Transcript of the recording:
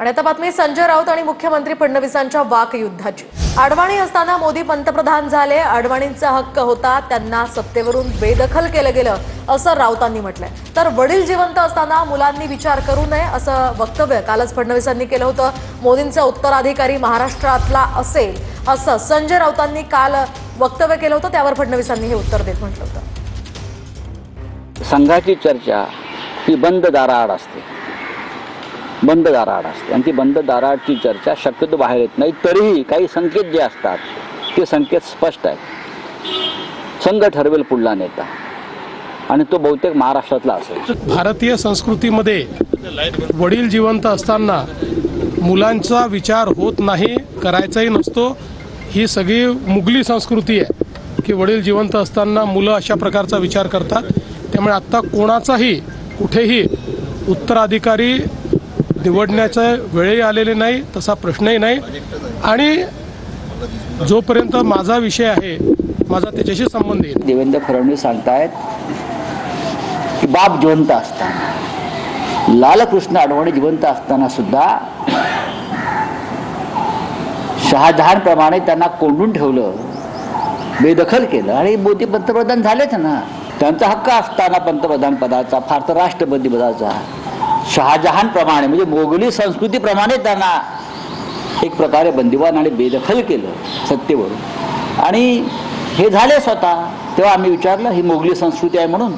आणि आता बातमी संजय राऊत आणि मुख्यमंत्री फडणवीसांच्या वाकयुद्धाची। अडवाणी असताना मोदी पंतप्रधान झाले, अडवाणींचा हक्क होता, त्यांना सत्तेवरून बेदखल केलं गेलं असं राऊतांनी म्हटलंय। तर वडील जिवंत असताना मुलांनी विचार करू नये असं वक्तव्य कालच फडणवीसांनी केलं होतं। मोदींचा उत्तराधिकारी महाराष्ट्रातला असेल असं संजय राऊतांनी काल वक्तव्य केलं होतं, त्यावर फडणवीसांनी हे उत्तर देत म्हटलं होतं। संघाची चर्चा ही बंद दाराआड असते, बंद दाराआड असते आणि ती बंद दाराआडची चर्चा शक्यतो बाहेर येत नाही। तरीही काही संकेत जे असतात ते संकेत स्पष्ट आहेत। संघ ठरवेल पुढला नेता आणि तो बहुतेक महाराष्ट्रातला असेल। भारतीय संस्कृतीमध्ये वडील जिवंत असताना मुलांचा विचार होत नाही, करायचाही नसतो। ही सगळी मुघली संस्कृती आहे की वडील जिवंत असताना मुलं अशा प्रकारचा विचार करतात। त्यामुळे आता कोणाचाही कुठेही उत्तराधिकारी निवडण्याचा वेळही आलेले नाही, तसा प्रश्नही नाही। आणि जोपर्यंत माझा विषय आहे, माझा त्याच्याशी संबंध आहे। देवेंद्र फडणवीस सांगतायत की बाप जिवंत असताना, लालकृष्ण अडवाणी जिवंत असताना सुद्धा शहाजहान प्रमाणे त्यांना कोंडून ठेवलं, बेदखल केलं आणि मोदी पंतप्रधान झालेच ना। त्यांचा हक्क असताना पंतप्रधान पदाचा, फार तर राष्ट्रपती पदाचा, शहाजहान प्रमाणे म्हणजे मोगली संस्कृतीप्रमाणे त्यांना एक प्रकारे बंदिवान आणि बेदखल केलं सत्तेवरून। आणि हे झाले स्वतः। तेव्हा आम्ही विचारलं ही मोगली संस्कृती आहे म्हणून।